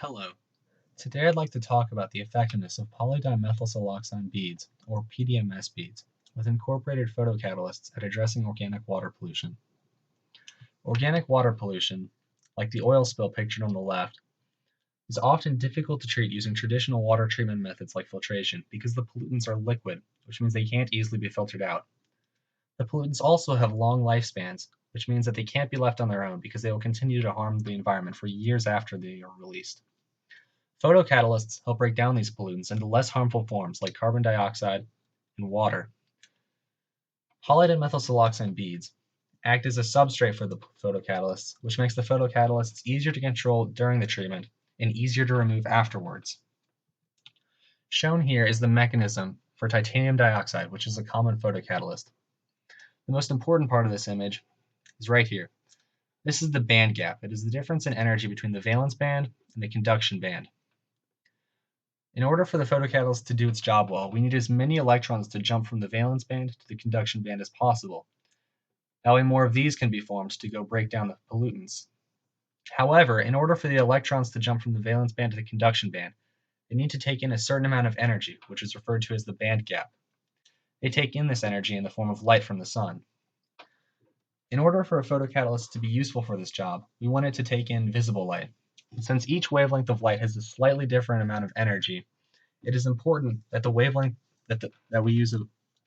Hello. Today I'd like to talk about the effectiveness of polydimethylsiloxane beads, or PDMS beads, with incorporated photocatalysts at addressing organic water pollution. Organic water pollution, like the oil spill pictured on the left, is often difficult to treat using traditional water treatment methods like filtration because the pollutants are liquid, which means they can't easily be filtered out. The pollutants also have long lifespans, which means that they can't be left on their own because they will continue to harm the environment for years after they are released. Photocatalysts help break down these pollutants into less harmful forms like carbon dioxide and water. Polydimethylsiloxane beads act as a substrate for the photocatalysts, which makes the photocatalysts easier to control during the treatment and easier to remove afterwards. Shown here is the mechanism for titanium dioxide, which is a common photocatalyst. The most important part of this image is right here. This is the band gap. It is the difference in energy between the valence band and the conduction band. In order for the photocatalyst to do its job well, we need as many electrons to jump from the valence band to the conduction band as possible. That way more of these can be formed to go break down the pollutants. However, in order for the electrons to jump from the valence band to the conduction band, they need to take in a certain amount of energy, which is referred to as the band gap. They take in this energy in the form of light from the sun. In order for a photocatalyst to be useful for this job, we want it to take in visible light. Since each wavelength of light has a slightly different amount of energy, it is important that the wavelength that we use a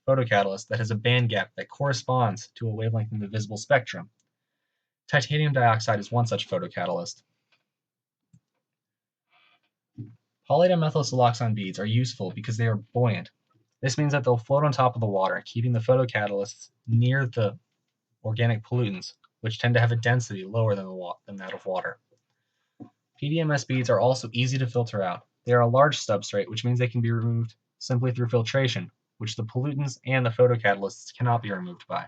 photocatalyst that has a band gap that corresponds to a wavelength in the visible spectrum. Titanium dioxide is one such photocatalyst. Polydimethylsiloxane beads are useful because they are buoyant. This means that they'll float on top of the water, keeping the photocatalysts near the organic pollutants, which tend to have a density lower than that of water. PDMS beads are also easy to filter out. They are a large substrate, which means they can be removed simply through filtration, which the pollutants and the photocatalysts cannot be removed by.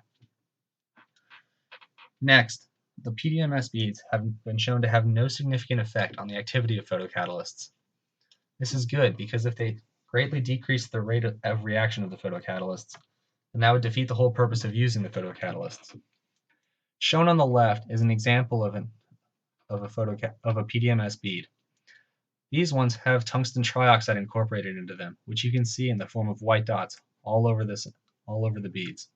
Next, the PDMS beads have been shown to have no significant effect on the activity of photocatalysts. This is good because if they greatly decrease the rate of reaction of the photocatalysts, then that would defeat the whole purpose of using the photocatalysts. Shown on the left is an example of a PDMS bead. These ones have tungsten trioxide incorporated into them, which you can see in the form of white dots all over the beads.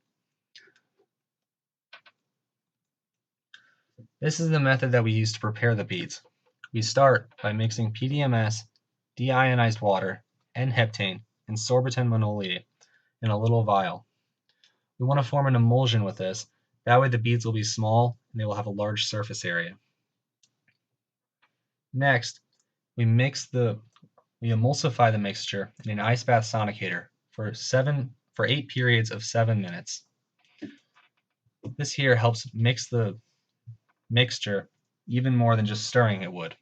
This is the method that we use to prepare the beads. We start by mixing PDMS, deionized water, N-heptane, and sorbitan monolate in a little vial. We want to form an emulsion with this. That way the beads will be small and they will have a large surface area. Next, we emulsify the mixture in an ice bath sonicator for 8 periods of 7 minutes. This here helps mix the mixture even more than just stirring it would.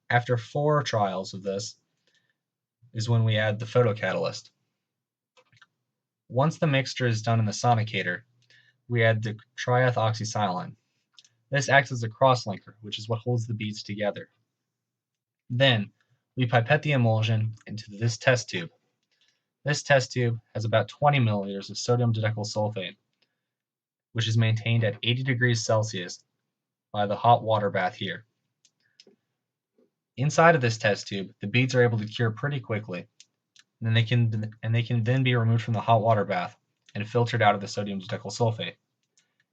After 4 trials of this is when we add the photocatalyst. Once the mixture is done in the sonicator, we add the triethoxysilane. This acts as a crosslinker, which is what holds the beads together. Then, we pipette the emulsion into this test tube. This test tube has about 20 milliliters of sodium dodecyl sulfate, which is maintained at 80 degrees Celsius by the hot water bath here. Inside of this test tube, the beads are able to cure pretty quickly, and they can then be removed from the hot water bath and filtered out of the sodium dodecyl sulfate.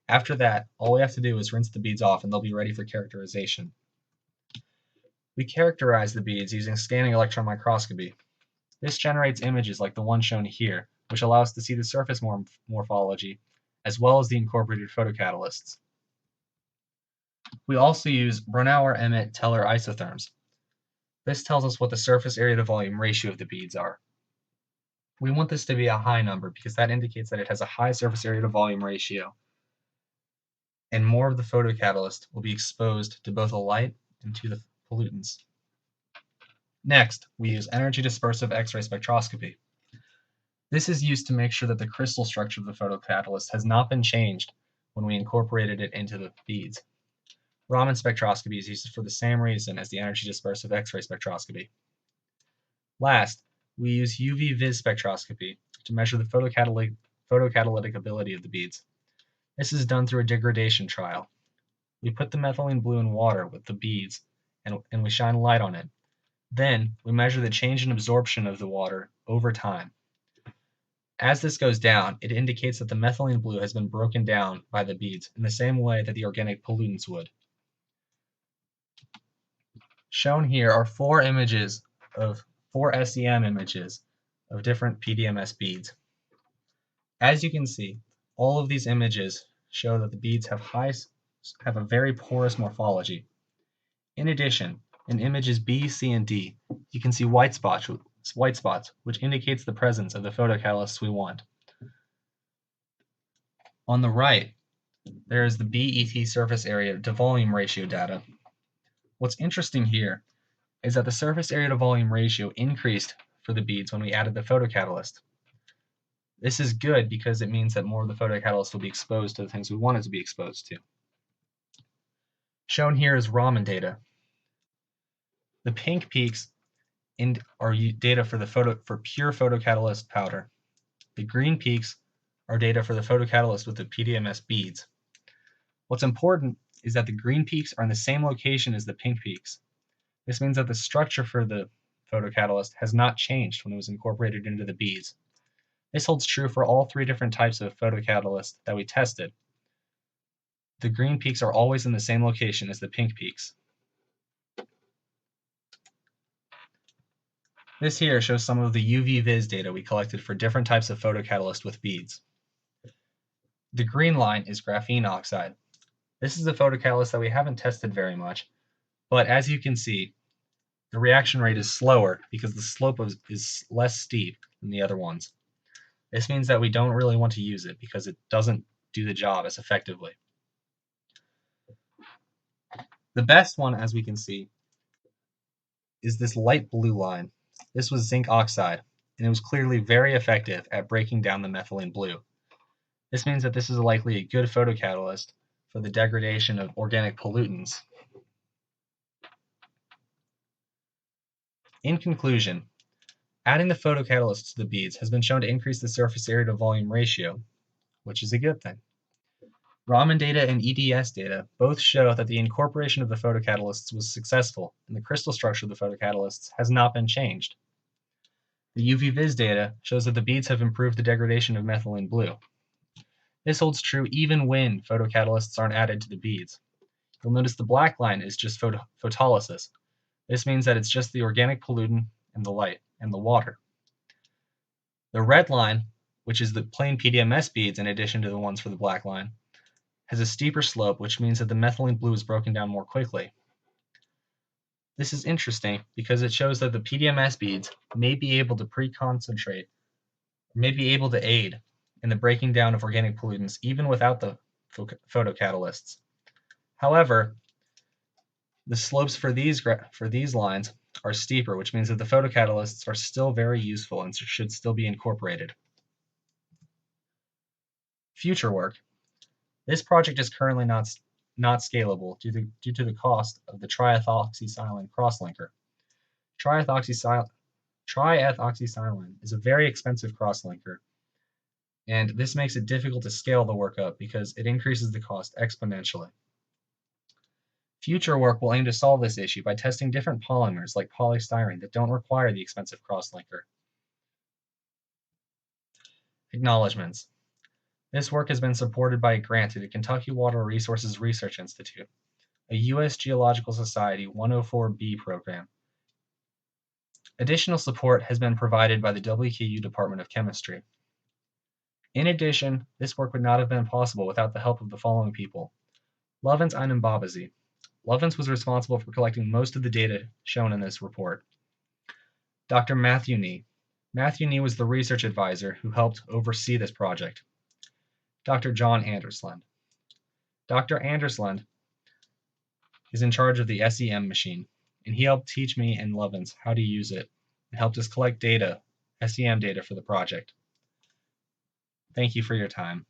After that, all we have to do is rinse the beads off and they'll be ready for characterization. We characterize the beads using scanning electron microscopy. This generates images like the one shown here, which allow us to see the surface morphology, as well as the incorporated photocatalysts. We also use Brunauer Emmet Teller isotherms. This tells us what the surface area to volume ratio of the beads are. We want this to be a high number because that indicates that it has a high surface area to volume ratio, and more of the photocatalyst will be exposed to both the light and to the pollutants. Next, we use energy dispersive X-ray spectroscopy. This is used to make sure that the crystal structure of the photocatalyst has not been changed when we incorporated it into the beads. Raman spectroscopy is used for the same reason as the energy dispersive X-ray spectroscopy. Last, we use UV vis spectroscopy to measure the photocatalytic ability of the beads. This is done through a degradation trial. We put the methylene blue in water with the beads and we shine a light on it. Then we measure the change in absorption of the water over time. As this goes down, it indicates that the methylene blue has been broken down by the beads in the same way that the organic pollutants would. Shown here are four SEM images of different PDMS beads. As you can see, all of these images show that the beads have a very porous morphology. In addition, in images B, C, and D, you can see white spots, which indicates the presence of the photocatalysts we want. On the right, there is the BET surface area to volume ratio data. What's interesting here is that the surface area to volume ratio increased for the beads when we added the photocatalyst. This is good because it means that more of the photocatalyst will be exposed to the things we want it to be exposed to. Shown here is Raman data. The pink peaks are data for pure photocatalyst powder. The green peaks are data for the photocatalyst with the PDMS beads. What's important is that the green peaks are in the same location as the pink peaks. This means that the structure for the photocatalyst has not changed when it was incorporated into the beads. This holds true for all three different types of photocatalyst that we tested. The green peaks are always in the same location as the pink peaks. This here shows some of the UV-Vis data we collected for different types of photocatalyst with beads. The green line is graphene oxide. This is a photocatalyst that we haven't tested very much, but as you can see, the reaction rate is slower because the slope is less steep than the other ones. This means that we don't really want to use it because it doesn't do the job as effectively. The best one, as we can see, is this light blue line. This was zinc oxide, and it was clearly very effective at breaking down the methylene blue. This means that this is likely a good photocatalyst for the degradation of organic pollutants. In conclusion, adding the photocatalyst to the beads has been shown to increase the surface area to volume ratio, which is a good thing. Raman data and EDS data both show that the incorporation of the photocatalysts was successful, and the crystal structure of the photocatalysts has not been changed. The UV-Vis data shows that the beads have improved the degradation of methylene blue. This holds true even when photocatalysts aren't added to the beads. You'll notice the black line is just photolysis. This means that it's just the organic pollutant and the light and the water. The red line, which is the plain PDMS beads in addition to the ones for the black line, has a steeper slope, which means that the methylene blue is broken down more quickly. This is interesting because it shows that the PDMS beads may be able to pre-concentrate, may be able to aid in the breaking down of organic pollutants even without the photocatalysts. However, the slopes for these lines are steeper, which means that the photocatalysts are still very useful and should still be incorporated. Future work. This project is currently not scalable due to the cost of the triethoxysilane crosslinker. Triethoxysilane is a very expensive crosslinker, and this makes it difficult to scale the work up because it increases the cost exponentially. Future work will aim to solve this issue by testing different polymers like polystyrene that don't require the expensive crosslinker. Acknowledgements. This work has been supported by a grant to the Kentucky Water Resources Research Institute, a U.S. Geological Society 104B program. Additional support has been provided by the WKU Department of Chemistry. In addition, this work would not have been possible without the help of the following people. Lovins Ainambabazi. Lovins was responsible for collecting most of the data shown in this report. Dr. Matthew Nee. Matthew Nee was the research advisor who helped oversee this project. Dr. John Andersland. Dr. Andersland is in charge of the SEM machine, and he helped teach me and Lovins how to use it and helped us collect data, SEM data for the project. Thank you for your time.